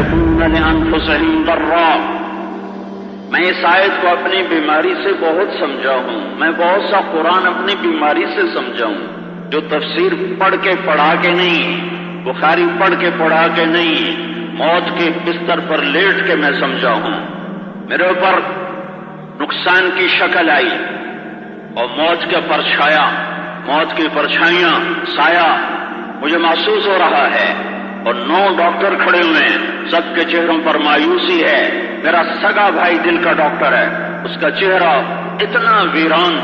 يملكون لأنفسهم ضرا. میں اس آیت کو اپنی بیماری سے بہت سمجھا ہوں. میں بہت سا قرآن اپنی بیماری سے سمجھا ہوں، جو تفسیر پڑھ کے پڑھا کے نہیں، بخاری پڑھ کے پڑھا کے نہیں، موت کے بستر پر لیٹ کے میں سمجھا ہوں. میرے اوپر نقصان کی شکل آئی اور موت کا پرچھایا، موت کی پرچھائیاں، سایہ مجھے محسوس ہو رہا ہے. اور 9 ڈاکٹر کھڑے ہوئے ہیں، سب کے چہروں پر مایوسی ہے. میرا سگا بھائی دل کا ڈاکٹر ہے، اس کا چہرہ اتنا ویران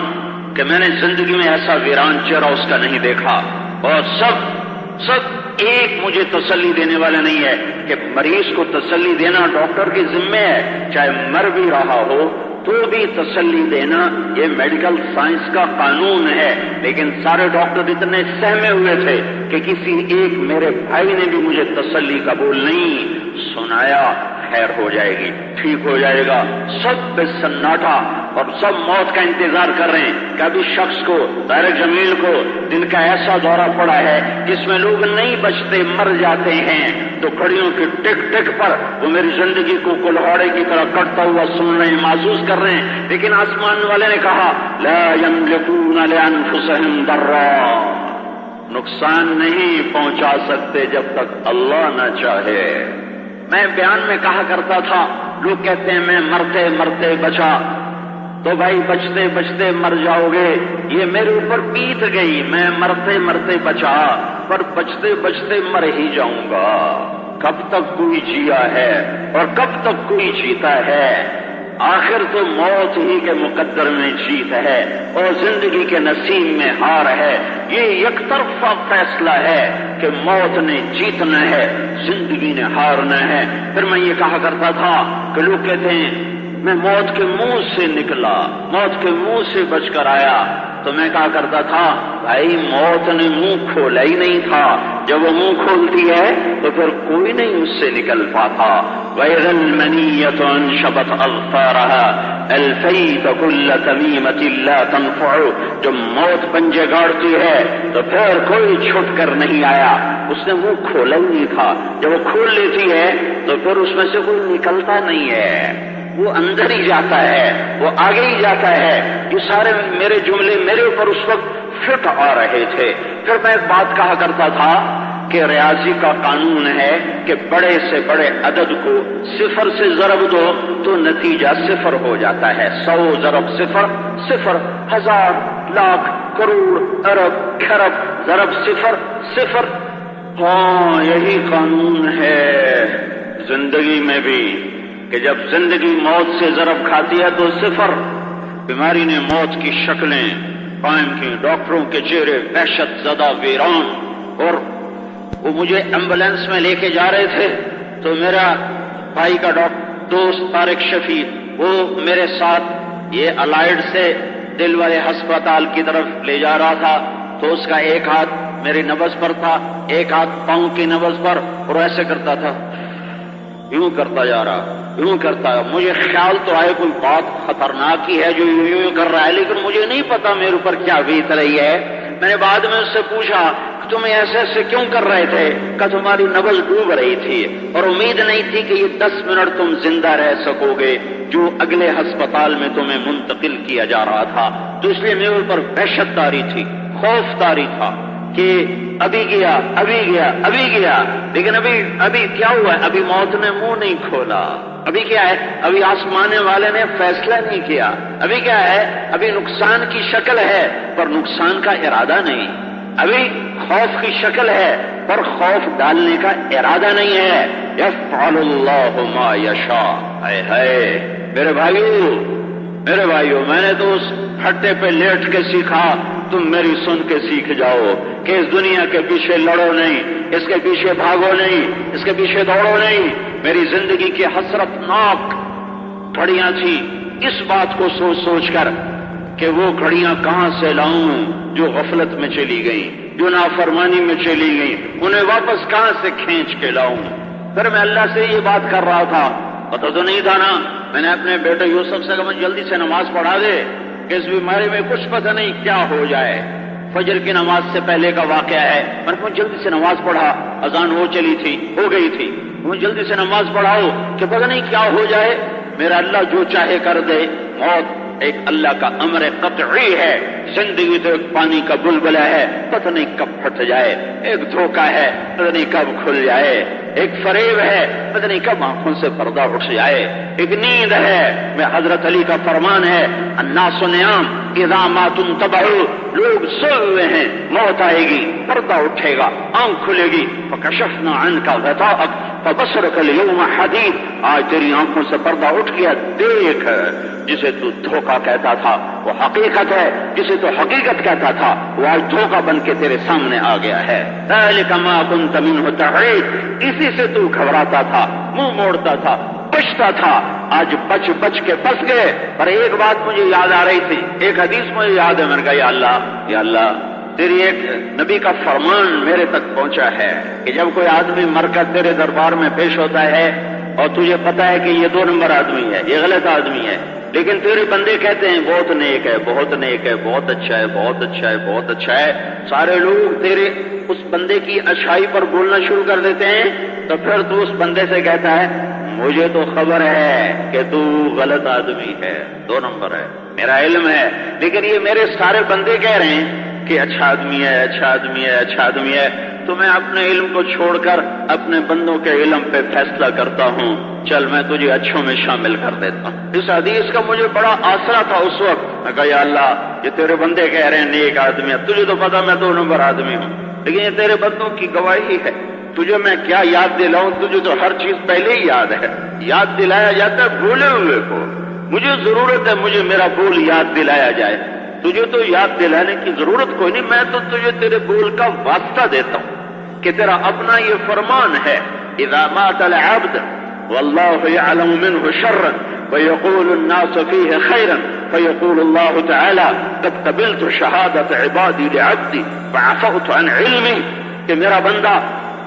کہ میں نے زندگی میں ایسا ویران چہرہ اس کا نہیں دیکھا. اور سب ایک مجھے تسلی دینے والا نہیں ہے کہ مریض کو تسلی دینا ڈاکٹر کی ذمہ ہے، چاہے مر بھی رہا ہو تو بھی تسلی دینا یہ میڈیکل سائنس کا قانون ہے. لیکن سارے ڈاکٹر اتنے سہمے ہوئے تھے کہ کسی ایک میرے بھائی نے بھی مجھے تسلی قبول نہیں سنایا. خیر ہو جائے گی، ٹھیک ہو جائے گا. سب بے سناٹا اور سب موت کا انتظار کر رہے ہیں کہ ابھی شخص کو، طارق جمیل کو دل کا ایسا دورہ پڑا ہے جس میں لوگ نہیں بچتے، مر جاتے ہیں. تو کھڑیوں کی ٹک ٹک پر وہ میری زندگی کو کلہاڑے کی طرح کٹتا ہوا سن رہے ہیں، محسوس کر رہے ہیں. لیکن آسمان والے نے کہا لا يملكون لانفسهم ضرا، نقصان نہیں پہنچا سکتے جب تک اللہ نہ چاہے. میں بیان میں کہا کرتا تھا، لوگ کہتے ہیں میں مرتے مرتے بچا. تو بھائی بچتے بچتے مر جاؤ گے، یہ میرے اوپر بیت گئی. میں مرتے مرتے بچا، پر بچتے بچتے مر ہی جاؤں گا. کب تک کوئی جیا ہے اور کب تک کوئی جیتا ہے؟ آخر تو موت ہی کے مقدر میں جیت ہے اور زندگی کے نصیب میں ہار ہے. یہ یک طرفہ فیصلہ ہے کہ موت نے جیتنا ہے، زندگی نے ہارنا ہے. پھر میں یہ کہا کرتا تھا کہ لوگ کہتے ہیں میں موت کے منہ سے نکلا، موت کے منہ سے بچ کر آیا. تو میں کہا کرتا تھا بھائی موت نے منہ کھولا ہی نہیں تھا. جب وہ منہ کھولتی ہے تو پھر کوئی نہیں اس سے نکل پاتا. وَإِذَا الْمَنِيَّةُ انشبت أَظْفَارَهَا أَلْفَيْتَ كُلَّ تَمِيمَةٍ لَا تَنْفَعُ. جب موت پنجے گاڑتی ہے تو پھر کوئی چھٹ کر نہیں آیا. اس نے منہ کھولا ہی نہیں تھا. جب وہ کھول لیتی ہے تو پھر اس میں سے کوئی نکلتا نہیں ہے، وہ اندر ہی جاتا ہے، وہ آگے ہی جاتا ہے. یہ سارے میرے جملے میرے اوپر اس وقت فٹ آ رہے تھے. پھر میں ایک بات کہا کرتا تھا کہ ریاضی کا قانون ہے کہ بڑے سے بڑے عدد کو 0 سے ضرب دو تو نتیجہ 0 ہو جاتا ہے. 100 ضرب 0 0، 1000 لاکھ کروڑ ارب کھرب ضرب 0 0. ہاں یہی قانون ہے زندگی میں بھی کہ جب زندگی موت سے ضرب کھاتی ہے تو 0. بیماری نے موت کی شکلیں قائم کی، ڈاکٹروں کے چہرے وحشت زدہ ویران. اور وہ مجھے ایمبولینس میں لے کے جا رہے تھے تو میرا بھائی کا دوست طارق شفیع وہ میرے ساتھ یہ الائڈ سے دل والے ہسپتال کی طرف لے جا رہا تھا. تو اس کا ایک ہاتھ میری نبض پر تھا، ایک ہاتھ پاؤں کی نبض پر، اور ایسے کرتا تھا، یوں کرتا جا رہا، یوں کرتا ہے. مجھے خیال تو آئے کوئی بات خطرناک ہی ہے جو یوں کر رہا ہے، لیکن مجھے نہیں پتا میرے اوپر کیا بیت رہی ہے. میں نے بعد میں اس سے پوچھا تم ایسے ایسے کیوں کر رہے تھے؟ کہ تمہاری نبض ڈوب رہی تھی اور امید نہیں تھی کہ یہ 10 منٹ تم زندہ رہ سکو گے جو اگلے ہسپتال میں تمہیں منتقل کیا جا رہا تھا. تو اس لیے میرے اوپر وحشت تاری تھی، خوف تاری تھا کہ ابھی گیا ابھی گیا ابھی گیا. لیکن ابھی کیا ہوا ہے؟ ابھی موت نے منہ نہیں کھولا. ابھی کیا ہے؟ ابھی آسمان والے نے فیصلہ نہیں کیا. ابھی کیا ہے؟ ابھی نقصان کی شکل ہے پر نقصان کا ارادہ نہیں. ابھی خوف کی شکل ہے پر خوف ڈالنے کا ارادہ نہیں ہے. یفعل اللہ ما یشاء. ہائے ہائے میرے بھائیو میں نے تو اس ہٹے پہ لیٹ کے سیکھا، تم میری سن کے سیکھ جاؤ کہ اس دنیا کے پیچھے لڑو نہیں، اس کے پیچھے بھاگو نہیں، اس کے پیچھے دوڑو نہیں. میری زندگی کی حسرت ناک گھڑیاں تھی، اس بات کو سوچ سوچ کر کہ وہ گھڑیاں کہاں سے لاؤں جو غفلت میں چلی گئیں، جو نافرمانی میں چلی گئیں، انہیں واپس کہاں سے کھینچ کے لاؤں. پھر میں اللہ سے یہ بات کر رہا تھا، پتہ تو نہیں تھا نا. میں نے اپنے بیٹے یوسف سے کہا جلدی سے نماز پڑھا دے کہ اس بیماری میں کچھ پتہ نہیں کیا ہو جائے. فجر کی نماز سے پہلے کا واقعہ ہے. میں نے جلدی سے نماز پڑھا، اذان ہو گئی تھی. تمہیں جلدی سے نماز پڑھاؤ کہ پتہ نہیں کیا ہو جائے، میرا اللہ جو چاہے کر دے۔ موت ایک اللہ کا امر قطعی ہے، زندگی تو ایک پانی کا بلبلہ ہے، پتہ نہیں کب پھٹ جائے، ایک دھوکہ ہے پتہ نہیں کب کھل جائے، ایک فریب ہے پتہ نہیں کب آنکھوں سے پردہ اٹھ جائے، ایک نیند ہے۔ میں حضرت علی کا فرمان ہے الناس نیام اذا ما تنتبہوا، لوگ سوئے ہوئے ہیں، موت آئے گی، پردہ اٹھے گا، آنکھ کھلے گی، فکشفنا عنک غطاءک فبصرک اليوم حدید، آج تیری آنکھوں سے پردہ اٹھ گیا، دیکھ جسے تو دھوکہ کہتا تھا وہ حقیقت ہے، جسے تو حقیقت کہتا تھا وہ آج دھوکہ بن کے تیرے سامنے آ گیا ہے۔ ذلک ما كنت منه تحید، اسی سے تو گھبراتا تھا، منہ موڑتا تھا، بچتا تھا، آج بچ بچ کے پھنس گئے۔ پر ایک بات مجھے یاد آ رہی تھی، ایک حدیث مجھے یاد ہے، میں نے کہا یا اللہ تیری ایک نبی کا فرمان میرے تک پہنچا ہے کہ جب کوئی آدمی مر کر تیرے دربار میں پیش ہوتا ہے اور تجھے پتا ہے کہ یہ 2 نمبر آدمی ہے، یہ غلط آدمی ہے، لیکن تیرے بندے کہتے ہیں بہت نیک ہے، بہت نیک ہے، بہت اچھا ہے، بہت اچھا ہے، بہت اچھا ہے، سارے لوگ تیرے اس بندے کی اچھائی پر بولنا شروع کر دیتے ہیں، تو پھر تو اس بندے سے کہتا ہے مجھے تو خبر ہے کہ تو غلط آدمی ہے، 2 نمبر ہے، میرا علم ہے، لیکن یہ میرے سارے بندے کہہ رہے ہیں کہ اچھا آدمی ہے، اچھا آدمی ہے، اچھا آدمی ہے، تو میں اپنے علم کو چھوڑ کر اپنے بندوں کے علم پہ فیصلہ کرتا ہوں، چل میں تجھے اچھوں میں شامل کر دیتا ہوں۔ اس حدیث کا مجھے بڑا آسرا تھا اس وقت، میں کہا یا اللہ یہ تیرے بندے کہہ رہے ہیں نیک آدمی ہے، تجھے تو پتا میں 2 نمبر آدمی ہوں، لیکن یہ تیرے بندوں کی گواہی ہے، تجھے میں کیا یاد دلاؤں، تجھے تو ہر چیز پہلے ہی یاد ہے، یاد دلایا جاتا ہے بھولے ہوئے کو، مجھے ضرورت ہے مجھے میرا بول یاد دلایا جائے، تجھے تو یاد دلانے کی ضرورت کوئی نہیں، میں تو تجھے تیرے بول کا واسطہ دیتا ہوں کہ تیرا اپنا یہ فرمان ہے اذا مات العبد والله يعلم منه شرا ويقول الناس فيه خيرا فيقول الله تعالى قد قبلت شهادة عبادي لعبدي فعفوت عن علمي، کہ میرا بندہ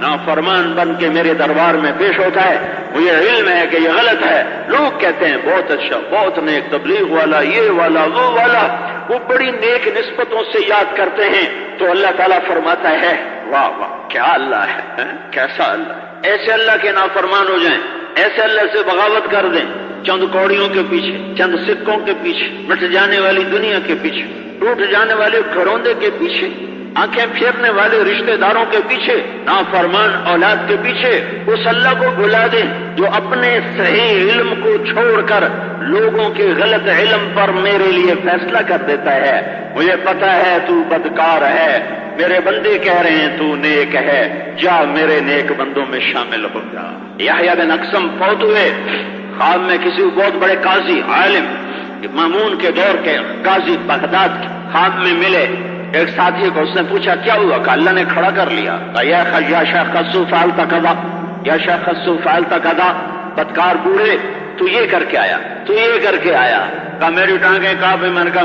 نافرمان بن کے میرے دربار میں پیش ہوتا ہے، مجھے علم ہے کہ یہ غلط ہے، لوگ کہتے ہیں بہت اچھا، بہت نیک، تبلیغ والا، یہ والا، وہ والا، وہ بڑی نیک نسبتوں سے یاد کرتے ہیں، تو اللہ تعالیٰ فرماتا ہے واہ واہ کیا اللہ ہے، کیسا اللہ ہے، ایسے اللہ کے نافرمان ہو جائیں، ایسے اللہ سے بغاوت کر دیں، چند کوڑیوں کے پیچھے، چند سکوں کے پیچھے، مٹ جانے والی دنیا کے پیچھے، ٹوٹ جانے والے گھروندے کے پیچھے، آنکھیں پھیرنے والے رشتہ داروں کے پیچھے، نافرمان اولاد کے پیچھے، اس اللہ کو بھلا دیں جو اپنے صحیح علم کو چھوڑ کر لوگوں کے غلط علم پر میرے لیے فیصلہ کر دیتا ہے۔ مجھے پتا ہے تو بدکار ہے، میرے بندے کہہ رہے ہیں تو نیک ہے، جا میرے نیک بندوں میں شامل ہو جا۔ یحییٰ بن اقسم فوت ہوئے، خواب میں کسی بہت بڑے قاضی عالم مامون کے دور کے قاضی بغداد کے خواب میں ملے، ایک ساتھی کو اس نے پوچھا کیا ہوا، کہ اللہ نے کھڑا کر لیا، یا شیخ خصو فعلت کذا، یا شیخ خصو فعلت کذا، بدکار بوڑھے تو یہ کر کے آیا، تو یہ کر کے آیا، کہا میری ٹانگیں کانپے، میں نے کہا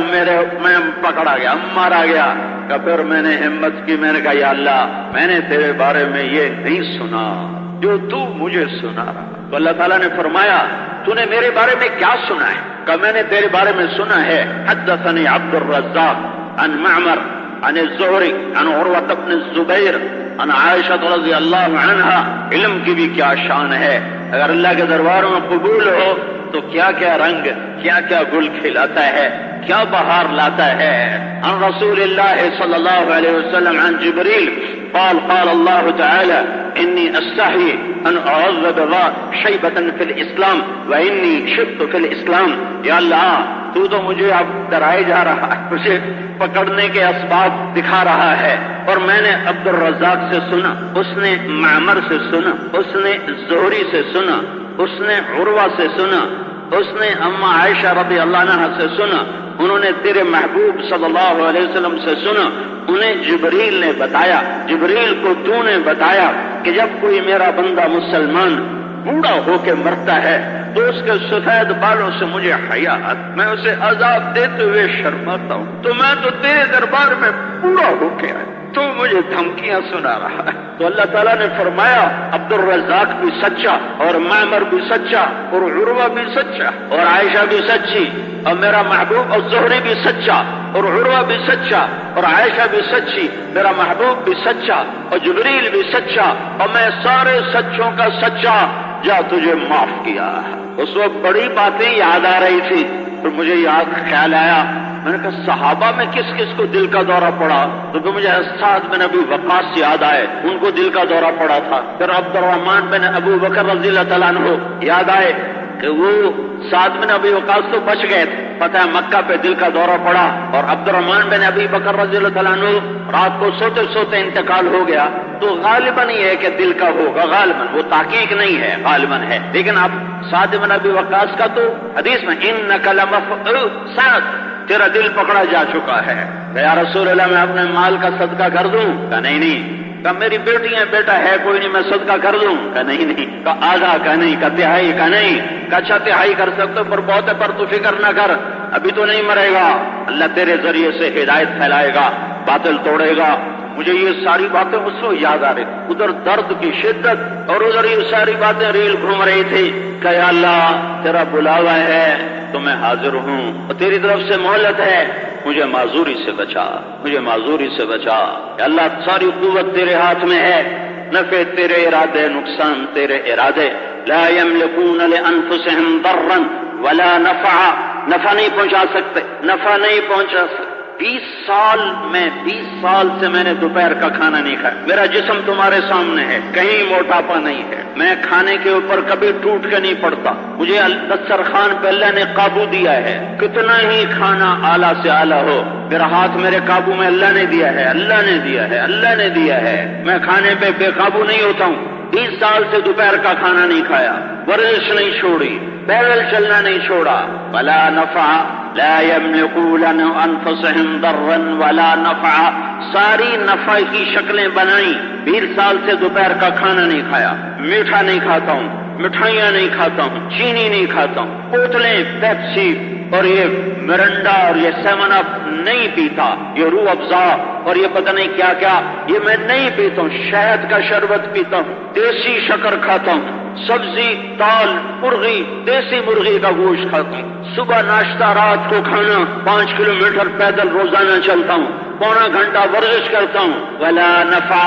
میں پکڑا گیا، مارا گیا، کہ پھر میں نے ہمت کی، میں نے کہا یا اللہ میں نے تیرے بارے میں یہ نہیں سنا جو تو مجھے سنا رہا، تو اللہ تعالیٰ نے فرمایا تو نے میرے بارے میں کیا سنا ہے، کہ میں نے تیرے بارے میں سنا ہے حدثني عبد الرزاق عن معمر عن الزہری عن عروة بن الزبیر عن عائشہ رضی اللہ عنہا۔ علم کی بھی کیا شان ہے، اگر اللہ کے درباروں میں قبول ہو تو کیا کیا رنگ، کیا کیا گل کھلاتا ہے، کیا بہار لاتا ہے۔ عن رسول اللہ صلی اللہ علیہ وسلم عن جبریل قال قال اللہ تعالی انی استحی ان اعذب شیبة فی الاسلام وانی شبت فی الاسلام۔ یا اللہ تو تو مجھے اب ڈرائے جا رہا ہے، مجھے پکڑنے کے اسباب دکھا رہا ہے، اور میں نے عبد الرزاق سے سنا، اس نے معمر سے سنا، اس نے زہری سے سنا، اس نے عروہ سے سنا، اس نے اما عائشہ رضی اللہ عنہا سے سنا، انہوں نے تیرے محبوب صلی اللہ علیہ وسلم سے سنا، انہیں جبریل نے بتایا، جبریل کو تو نے بتایا کہ جب کوئی میرا بندہ مسلمان بوڑھا ہو کے مرتا ہے تو اس کے سفید بالوں سے مجھے حیا آتا، میں اسے عذاب دیتے ہوئے شرماتا ہوں، تو میں تو تیرے دربار میں بوڑھا ہو کے آیا، تو مجھے دھمکیاں سنا رہا ہے۔ تو اللہ تعالیٰ نے فرمایا عبد الرزاق بھی سچا، اور معمر بھی سچا، اور عروہ بھی سچا، اور عائشہ بھی سچی، اور میرا محبوب اور زہری بھی سچا اور عروہ بھی سچا اور عائشہ بھی سچی، میرا محبوب بھی سچا اور جبریل بھی سچا اور میں سارے سچوں کا سچا، جا تجھے معاف کیا۔ اس وقت بڑی باتیں یاد آ رہی تھی، پھر مجھے یاد خیال آیا، میں نے کہا صحابہ میں کس کس کو دل کا دورہ پڑا؟ تو پھر مجھے سعد بن ابی وقاص یاد آئے، ان کو دل کا دورہ پڑا تھا۔ پھر عبد الرحمن بن ابو بکر رضی اللہ تعالیٰ عنہ یاد آئے کہ وہ سعد بن ابی وقاص تو بچ گئے تھے، فتح مکہ پہ دل کا دورہ پڑا، اور عبد الرحمن بن ابی بکر رضی اللہ تعالیٰ عنہ رات کو سوتے سوتے انتقال ہو گیا۔ تو غالباً یہ ہے کہ دل کا ہوگا، غالباً، وہ تحقیق نہیں ہے، غالباً ہے۔ لیکن اب سعد بن ابی وقاص کا تو حدیث میں انک لمفعول سعد، تیرا دل پکڑا جا چکا ہے۔ کہ یا رسول اللہ میں اپنے مال کا صدقہ کر دوں؟ کہا نہیں نہیں۔ کہا میری بیٹی ہے، بیٹا ہے کوئی نہیں، میں صدقہ کر دوں؟ کہا نہیں نہیں۔ کہا آدھا؟ کہا نہیں۔ کہا تہائی؟ کہا نہیں۔ کہا اچھا تہائی کر سکتے پر بہت ہے، پر تو فکر نہ کر، ابھی تو نہیں مرے گا، اللہ تیرے ذریعے سے ہدایت پھیلائے گا، باطل توڑے گا۔ مجھے یہ ساری باتیں اس وقت یاد آ رہی، ادھر درد کی شدت اور ادھر یہ ساری باتیں ریل گھوم رہی تھی کہ یا اللہ تیرا بلاوا ہے تو میں حاضر ہوں، اور تیری طرف سے مہلت ہے، مجھے معذوری سے بچا، مجھے معذوری سے بچا۔ یا اللہ ساری قوت تیرے ہاتھ میں ہے، نفع تیرے ارادے، نقصان تیرے ارادے۔ لا یملکون لانفسہم ضرا ولا نفعا، نفع نہیں پہنچا سکتے، نفع نہیں پہنچا سکتے۔ 20 سال سے میں نے دوپہر کا کھانا نہیں کھایا، میرا جسم تمہارے سامنے ہے، کہیں موٹاپا نہیں ہے، میں کھانے کے اوپر کبھی ٹوٹ کے نہیں پڑتا، مجھے دسترخوان پہ اللہ نے قابو دیا ہے، کتنا ہی کھانا اعلیٰ سے اعلیٰ ہو، میرا ہاتھ میرے قابو میں اللہ نے دیا ہے، اللہ نے دیا ہے، اللہ نے دیا ہے، میں کھانے پہ بے قابو نہیں ہوتا ہوں۔ 20 سال سے دوپہر کا کھانا نہیں کھایا، ورزش نہیں چھوڑی، پیدل چلنا نہیں چھوڑا۔ ولا نفع لا یملکون انفسہم ضرا ولا نفع، ساری نفع کی شکلیں بنائیں۔ 20 سال سے دوپہر کا کھانا نہیں کھایا، میٹھا نہیں کھاتا ہوں، مٹھائیاں نہیں کھاتا ہوں، چینی نہیں کھاتا ہوں، بوتلیں پیپسی اور یہ مرنڈا اور یہ 7 اپ نہیں پیتا، یہ روح افزا اور یہ پتہ نہیں کیا کیا یہ میں نہیں پیتا ہوں، شہد کا شربت پیتا ہوں، دیسی شکر کھاتا ہوں، سبزی دال مرغی، دیسی مرغی کا گوشت کھاتا ہوں، صبح ناشتہ رات کو کھانا، 5 کلومیٹر پیدل روزانہ چلتا ہوں، پونا گھنٹہ ورزش کرتا ہوں۔ ولا نفع،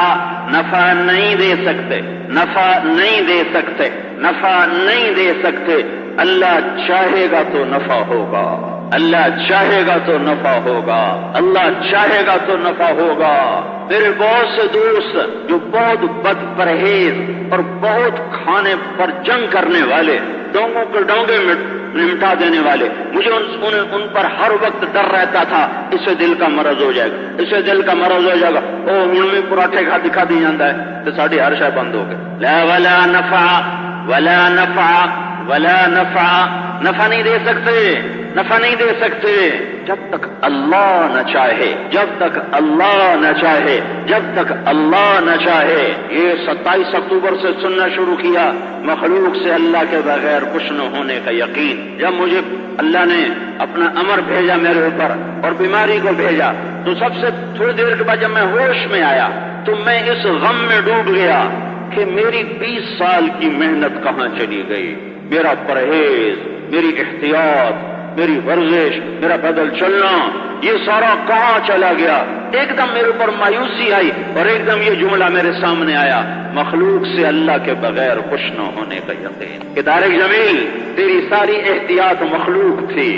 نفع نہیں دے سکتے، نفع نہیں دے سکتے، نفع نہیں دے سکتے۔ اللہ چاہے گا تو نفع ہوگا، اللہ چاہے گا تو نفع ہوگا، اللہ چاہے گا تو نفع ہوگا۔ میرے بہت سے دوست جو بہت بد پرہیز اور بہت کھانے پر جنگ کرنے والے، ڈونگوں کے ڈونگے نمٹا دینے والے، مجھے ان پر ہر وقت ڈر رہتا تھا اسے دل کا مرض ہو جائے گا، اسے دل کا مرض ہو جائے گا، او ہن میں پراٹھے کھا دی جاتا ہے تو ساڑی ہر شے بند ہو گئے۔ لا ولا نفع ولا نفع ولا نفع، نفع نہیں دے سکتے، نفع نہیں دے سکتے جب تک اللہ نہ چاہے، جب تک اللہ نہ چاہے، جب تک اللہ نہ چاہے۔ یہ 27 اکتوبر سے سننا شروع کیا، مخلوق سے اللہ کے بغیر کچھ نہ ہونے کا یقین۔ جب مجھے اللہ نے اپنا امر بھیجا میرے اوپر اور بیماری کو بھیجا، تو سب سے تھوڑی دیر کے بعد جب میں ہوش میں آیا تو میں اس غم میں ڈوب گیا کہ میری 20 سال کی محنت کہاں چلی گئی، میرا پرہیز، میری احتیاط، میری ورزش، میرا پیدل چلنا، یہ سارا کہاں چلا گیا۔ ایک دم میرے اوپر مایوسی آئی اور ایک دم یہ جملہ میرے سامنے آیا، مخلوق سے اللہ کے بغیر کچھ نہ ہونے کا یقین۔ کہ طارق جمیل تیری ساری احتیاط مخلوق تھی،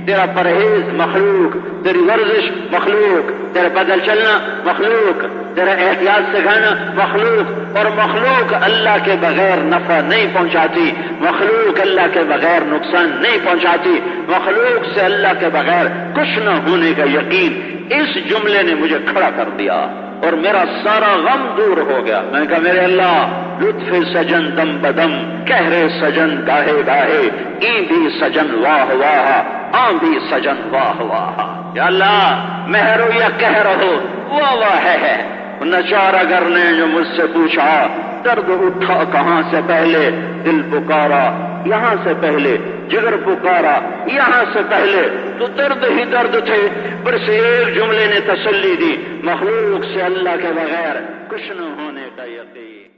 تیرا پرہیز مخلوق، تیری ورزش مخلوق، تیرا پیدل چلنا مخلوق، تیرا احتیاط سکھانا مخلوق، اور مخلوق اللہ کے بغیر نفع نہیں پہنچاتی، مخلوق اللہ کے بغیر نقصان نہیں پہنچاتی، مخلوق سے اللہ کے بغیر کچھ نہ ہونے کا یقین۔ اس جملے نے مجھے کھڑا کر دیا اور میرا سارا غم دور ہو گیا۔ میں نے کہا میرے اللہ، لطف سجن دم بدم، کہہ رہے سجن گاہے گاہے، این بھی سجن واہ واہ، آن بھی سجن واہ واہ۔ یا اللہ مہر ہو یا کہہ رہو، واہ واہ ہے۔ نچارہ گر نے جو مجھ سے پوچھا، درد اٹھا کہاں سے پہلے، دل پکارا یہاں سے پہلے، جگر پکارا یہاں سے پہلے، تو درد ہی درد تھے، پر سے ایک جملے نے تسلی دی، مخلوق سے اللہ کے بغیر کچھ نہ ہونے کا یقین۔